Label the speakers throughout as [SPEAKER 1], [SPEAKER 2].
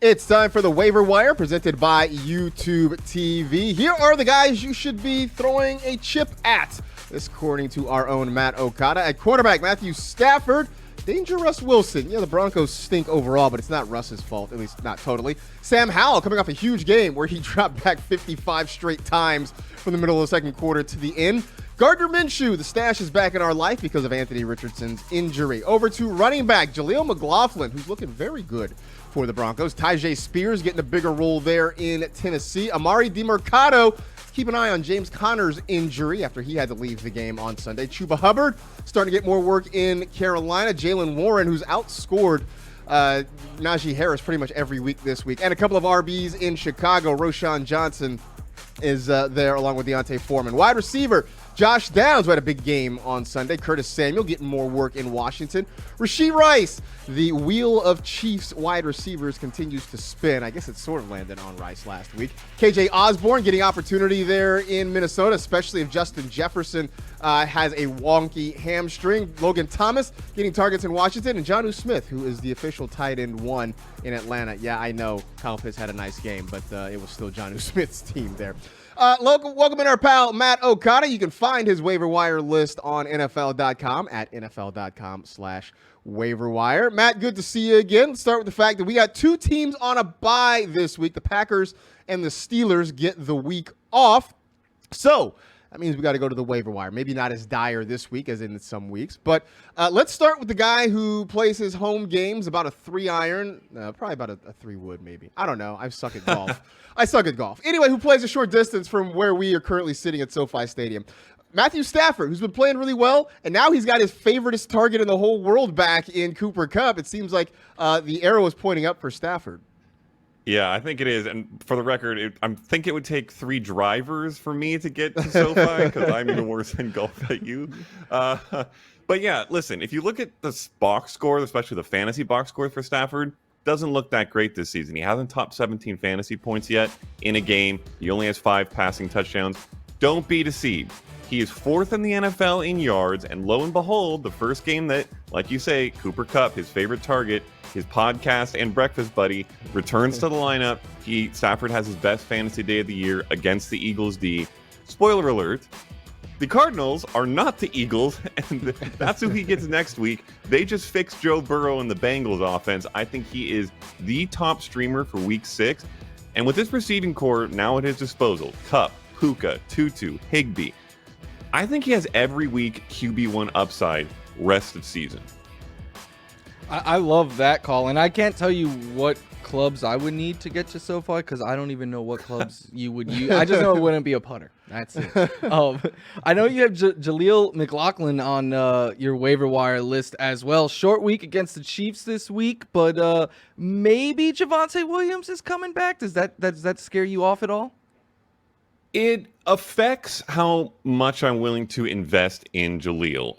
[SPEAKER 1] It's time for the Waiver Wire presented by YouTube TV. Here are the guys you should be throwing a chip at. This according to our own Matt Okada. At quarterback, Matthew Stafford. Danger Russ Wilson. Yeah, the Broncos stink overall, but it's not Russ's fault, at least not totally. Sam Howell coming off a huge game where he dropped back 55 straight times from the middle of the second quarter to the end. Gardner Minshew, the stash is back in our life because of Anthony Richardson's injury. Over to running back Jaleel McLaughlin, who's looking very good for the Broncos. TaiJ Spears getting a bigger role there in Tennessee. Amari DeMercado. Keep an eye on James Conner's injury after he had to leave the game on Sunday. Chuba Hubbard starting to get more work in Carolina. Jaylen Warren, who's outscored Najee Harris pretty much every week this week. And a couple of RBs in Chicago. Roshan Johnson is there along with Deontay Foreman. Wide receiver Josh Downs, who had a big game on Sunday. Curtis Samuel getting more work in Washington. Rashod Rice, the wheel of Chiefs wide receivers continues to spin. I guess it sort of landed on Rice last week. KJ Osborne getting opportunity there in Minnesota, especially if Justin Jefferson has a wonky hamstring. Logan Thomas getting targets in Washington. And Jonnu Smith, who is the official tight end one in Atlanta. Yeah, I know Kyle Pitts had a nice game, but it was still Jonnu Smith's team there. Welcome in our pal, Matt Okada. You can find his waiver wire list on NFL.com at NFL.com/waiver wire. Matt, good to see you again. Let's start with the fact that we got two teams on a bye this week. The Packers and the Steelers get the week off. So that means we got to go to the waiver wire. Maybe not as dire this week as in some weeks. But let's start with the guy who plays his home games, about a 3-iron, probably about a 3-wood maybe. I don't know. I suck at golf. Anyway, who plays a short distance from where we are currently sitting at SoFi Stadium. Matthew Stafford, who's been playing really well, and now he's got his favoriteest target in the whole world back in Cooper Kupp. It seems like the arrow is pointing up for Stafford.
[SPEAKER 2] Yeah, I think it is. And for the record, I think it would take 3 drivers for me to get to SoFi because I'm even worse in golf than you. But yeah, listen, if you look at the box score, especially the fantasy box score for Stafford, doesn't look that great this season. He hasn't topped 17 fantasy points yet in a game. He only has 5 passing touchdowns. Don't be deceived. He is 4th in the NFL in yards, and lo and behold, the first game that, like you say, Cooper Kupp, his favorite target, his podcast and breakfast buddy, returns to the lineup. Stafford has his best fantasy day of the year against the Eagles D. Spoiler alert, the Cardinals are not the Eagles, and that's who he gets next week. They just fixed Joe Burrow and the Bengals offense. I think he is the top streamer for week 6. And with this receiving core now at his disposal, Kupp, Puka, Tutu, Higbee, I think he has every week QB1 upside rest of season.
[SPEAKER 3] I love that call, and I can't tell you what clubs I would need to get to SoFi because I don't even know what clubs you would use. I just know it wouldn't be a putter. That's it. I know you have Jaleel McLaughlin on your waiver wire list as well. Short week against the Chiefs this week, but maybe Javonte Williams is coming back. Does that scare you off at all?
[SPEAKER 2] It affects how much I'm willing to invest in Jaleel.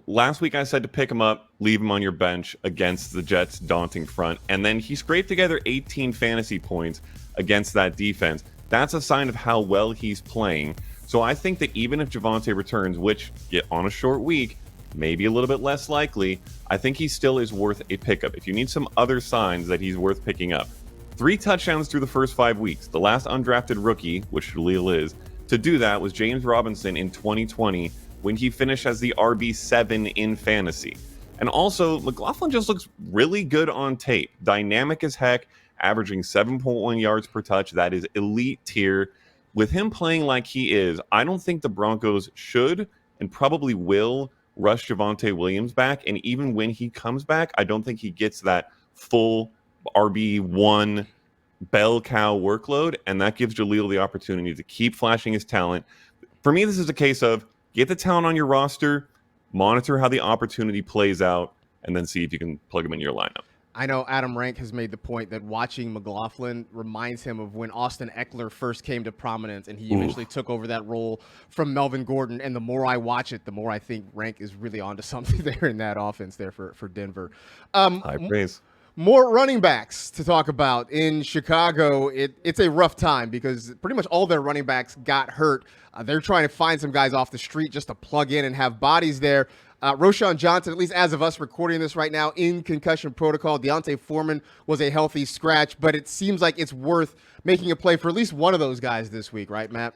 [SPEAKER 2] Last week I said to pick him up, leave him on your bench against the Jets' daunting front, and then he scraped together 18 fantasy points against that defense. That's a sign of how well he's playing. So I think that even if Javonte returns, which on a short week, maybe a little bit less likely, I think he still is worth a pickup. If you need some other signs that he's worth picking up, 3 touchdowns through the first 5 weeks. The last undrafted rookie, which Jaleel is, to do that was James Robinson in 2020 when he finished as the RB7 in fantasy. And also, McLaughlin just looks really good on tape. Dynamic as heck, averaging 7.1 yards per touch. That is elite tier. With him playing like he is, I don't think the Broncos should and probably will rush Javonte Williams back. And even when he comes back, I don't think he gets that full RB1 bell cow workload, and that gives Jaleel the opportunity to keep flashing his talent. For me, this is a case of get the talent on your roster, monitor how the opportunity plays out, and then see if you can plug him in your lineup.
[SPEAKER 1] I know Adam Rank has made the point that watching McLaughlin reminds him of when Austin Eckler first came to prominence and he eventually took over that role from Melvin Gordon. And the more I watch it, the more I think Rank is really onto something there in that offense there for Denver.
[SPEAKER 2] High praise.
[SPEAKER 1] More running backs to talk about in Chicago. It's a rough time because pretty much all their running backs got hurt. They're trying to find some guys off the street just to plug in and have bodies there. Roshan Johnson, at least as of us recording this right now, in concussion protocol. Deontay Foreman was a healthy scratch, but it seems like it's worth making a play for at least one of those guys this week, right, Matt?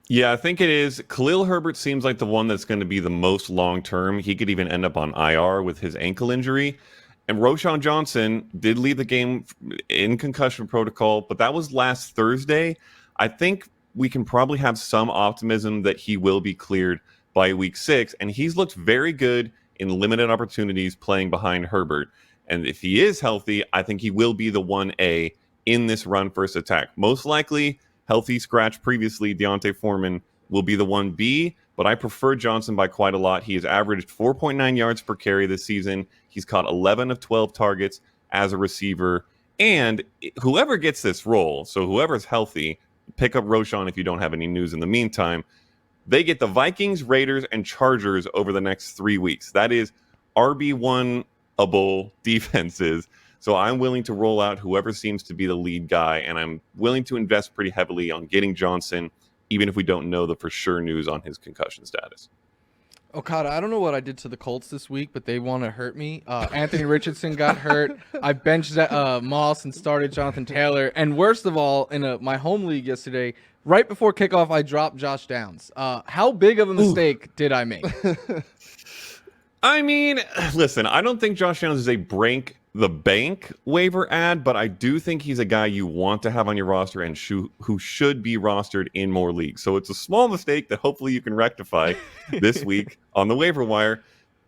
[SPEAKER 2] Yeah, I think it is. Khalil Herbert seems like the one that's going to be the most long-term. He could even end up on IR with his ankle injury. And Roshan Johnson did leave the game in concussion protocol, but that was last Thursday. I think we can probably have some optimism that he will be cleared by week 6. And he's looked very good in limited opportunities playing behind Herbert. And if he is healthy, I think he will be the 1A in this run first attack. Most likely, healthy scratch previously, Deontay Foreman will be the 1B, but I prefer Johnson by quite a lot. He has averaged 4.9 yards per carry this season. He's caught 11 of 12 targets as a receiver. And whoever gets this role, so whoever's healthy, pick up Roshan if you don't have any news in the meantime. They get the Vikings, Raiders, and Chargers over the next 3 weeks. That is RB1-able defenses. So I'm willing to roll out whoever seems to be the lead guy, and I'm willing to invest pretty heavily on getting Johnson, even if we don't know the for sure news on his concussion status.
[SPEAKER 3] Okada, I don't know what I did to the Colts this week, but they want to hurt me. Anthony Richardson got hurt. I benched Moss and started Jonathan Taylor. And worst of all, in my home league yesterday, right before kickoff, I dropped Josh Downs. How big of a mistake did I make?
[SPEAKER 2] I mean, listen, I don't think Josh Downs is a break the bank waiver ad, but I do think he's a guy you want to have on your roster and who should be rostered in more leagues. So it's a small mistake that hopefully you can rectify this week on the waiver wire.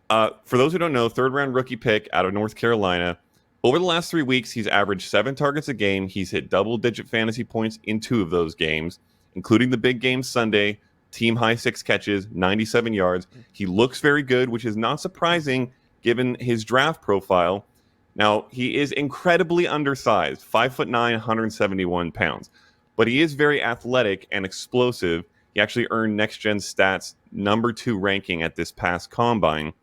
[SPEAKER 2] For those who don't know, 3rd round rookie pick out of North Carolina. Over the last 3 weeks, he's averaged 7 targets a game. He's hit double-digit fantasy points in 2 of those games, including the big game Sunday. Team high 6 catches, 97 yards. He looks very good, which is not surprising given his draft profile. Now, he is incredibly undersized, 5'9", 171 pounds, but he is very athletic and explosive. He actually earned Next Gen Stats number 2 ranking at this past combine.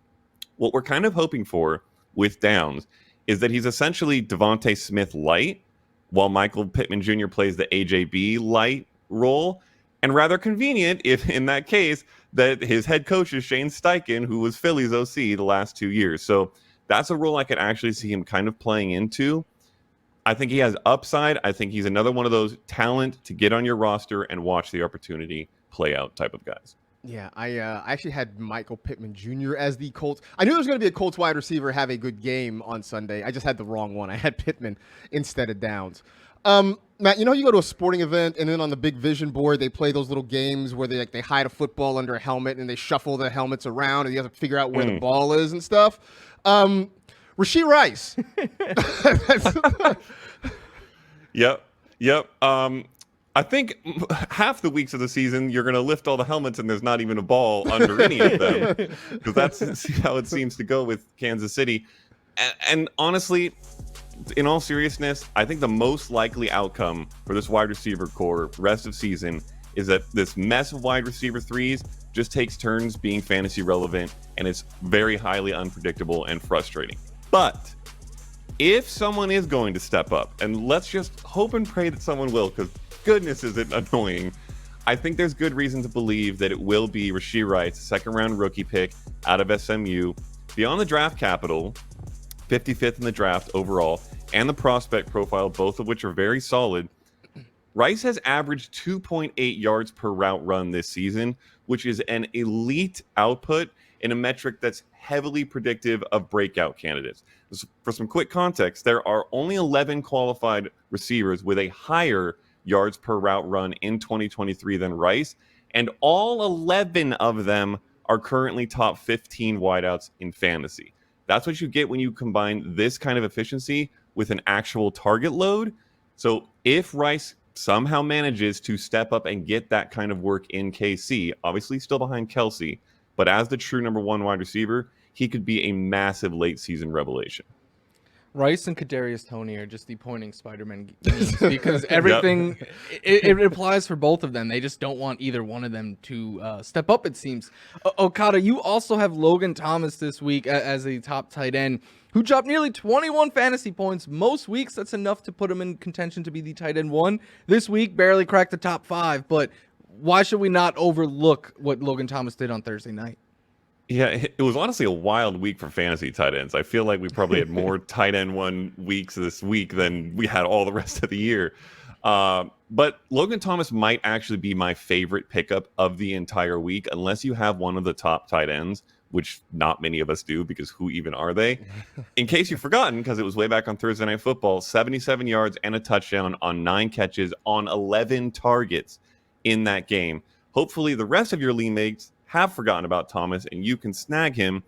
[SPEAKER 2] What we're kind of hoping for with Downs is that he's essentially Devontae Smith light, while Michael Pittman Jr. plays the AJB light role. And rather convenient, if in that case, that his head coach is Shane Steichen, who was Philly's OC the last 2 years. So that's a role I could actually see him kind of playing into. I think he has upside. I think he's another one of those talent to get on your roster and watch the opportunity play out type of guys.
[SPEAKER 1] Yeah, I actually had Michael Pittman Jr. as the Colts. I knew there was going to be a Colts wide receiver have a good game on Sunday. I just had the wrong one. I had Pittman instead of Downs. Matt, you go to a sporting event and then on the big vision board, they play those little games where they hide a football under a helmet and they shuffle the helmets around and you have to figure out where the ball is and stuff. Rashod Rice.
[SPEAKER 2] Yep. I think half the weeks of the season, you're going to lift all the helmets and there's not even a ball under any of them, because that's how it seems to go with Kansas City. And honestly, in all seriousness, I think the most likely outcome for this wide receiver core rest of season is that this mess of wide receiver threes just takes turns being fantasy relevant, and it's very highly unpredictable and frustrating. But if someone is going to step up, and let's just hope and pray that someone will, because goodness is it annoying, I think there's good reason to believe that it will be Rashod Rice, 2nd round rookie pick out of SMU. Beyond the draft capital, 55th in the draft overall, and the prospect profile, both of which are very solid, Rice has averaged 2.8 yards per route run this season, which is an elite output in a metric that's heavily predictive of breakout candidates. For some quick context, there are only 11 qualified receivers with a higher yards per route run in 2023 than Rice, and all 11 of them are currently top 15 wideouts in fantasy. That's what you get when you combine this kind of efficiency with an actual target load. So if Rice somehow manages to step up and get that kind of work in KC, obviously still behind Kelsey, but as the true number 1 wide receiver, he could be a massive late season revelation.
[SPEAKER 3] Rice and Kadarius Toney are just the pointing Spider-Man memes because everything it applies for both of them. They just don't want either one of them to step up, it seems. Okada, you also have Logan Thomas this week as a top tight end who dropped nearly 21 fantasy points. Most weeks, that's enough to put him in contention to be the tight end 1. This week, barely cracked the top 5, but why should we not overlook what Logan Thomas did on Thursday night?
[SPEAKER 2] Yeah, it was honestly a wild week for fantasy tight ends. I feel like we probably had more tight end one weeks this week than we had all the rest of the year. But Logan Thomas might actually be my favorite pickup of the entire week, unless you have one of the top tight ends, which not many of us do, because who even are they? In case you've forgotten, because it was way back on Thursday Night Football, 77 yards and a touchdown on 9 catches on 11 targets in that game. Hopefully the rest of your league mates have forgotten about Thomas and you can snag him.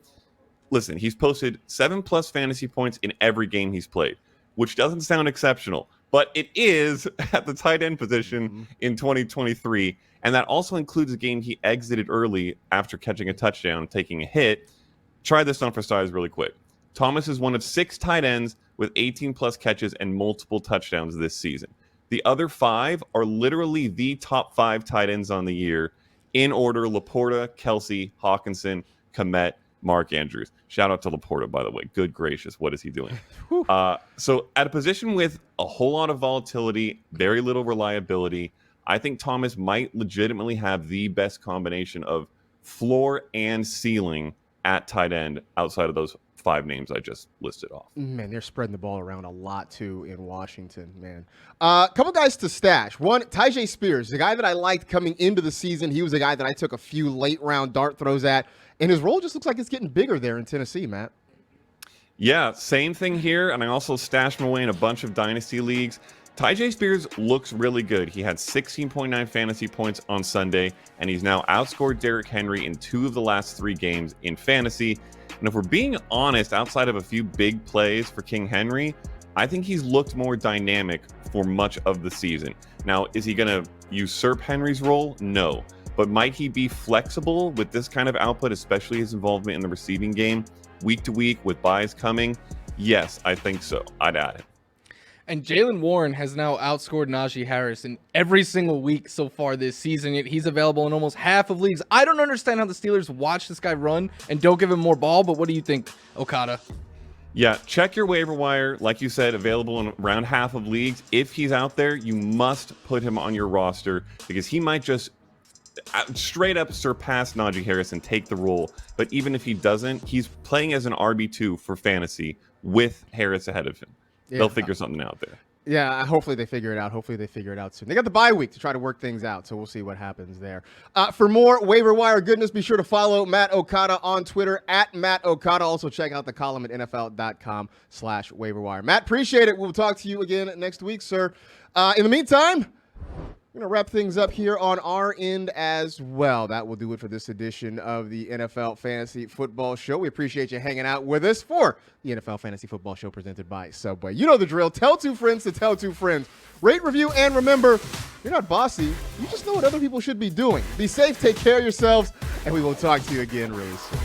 [SPEAKER 2] Listen, he's posted 7+ fantasy points in every game he's played, which doesn't sound exceptional, but it is at the tight end position in 2023. And that also includes a game he exited early after catching a touchdown, taking a hit. Try this on for size really quick. Thomas is one of 6 tight ends with 18+ catches and multiple touchdowns this season. The other 5 are literally the top 5 tight ends on the year in order: Laporta, Kelsey, Hawkinson, Kmet, Mark Andrews. Shout out to Laporta, by the way. Good gracious, what is he doing? So at a position with a whole lot of volatility, very little reliability, I think Thomas might legitimately have the best combination of floor and ceiling at tight end outside of those 5 names I just listed off.
[SPEAKER 1] Man, they're spreading the ball around a lot, too, in Washington, man. A couple guys to stash. One, TaiJ Spears, the guy that I liked coming into the season. He was a guy that I took a few late-round dart throws at, and his role just looks like it's getting bigger there in Tennessee, Matt.
[SPEAKER 2] Yeah, same thing here, and I also stashed him away in a bunch of dynasty leagues. TaiJ Spears looks really good. He had 16.9 fantasy points on Sunday, and he's now outscored Derrick Henry in 2 of the last 3 games in fantasy. And if we're being honest, outside of a few big plays for King Henry, I think he's looked more dynamic for much of the season. Now, is he going to usurp Henry's role? No. But might he be flexible with this kind of output, especially his involvement in the receiving game, week to week with buys coming? Yes, I think so. I'd add him.
[SPEAKER 3] And Jaylen Warren has now outscored Najee Harris in every single week so far this season. Yet he's available in almost half of leagues. I don't understand how the Steelers watch this guy run and don't give him more ball, but what do you think, Okada?
[SPEAKER 2] Yeah, check your waiver wire. Like you said, available in around half of leagues. If he's out there, you must put him on your roster because he might just straight up surpass Najee Harris and take the role. But even if he doesn't, he's playing as an RB2 for fantasy with Harris ahead of him. Yeah. They'll figure something out there.
[SPEAKER 1] Yeah, hopefully they figure it out. Hopefully they figure it out soon. They got the bye week to try to work things out, so we'll see what happens there. For more waiver wire goodness, be sure to follow Matt Okada on Twitter at Matt Okada. Also check out the column at NFL.com/waiverwire. Matt, appreciate it. We'll talk to you again next week, sir. In the meantime, we're going to wrap things up here on our end as well. That will do it for this edition of the NFL Fantasy Football Show. We appreciate you hanging out with us for the NFL Fantasy Football Show presented by Subway. You know the drill. Tell 2 friends to tell 2 friends. Rate, review, and remember, you're not bossy. You just know what other people should be doing. Be safe, take care of yourselves, and we will talk to you again really soon.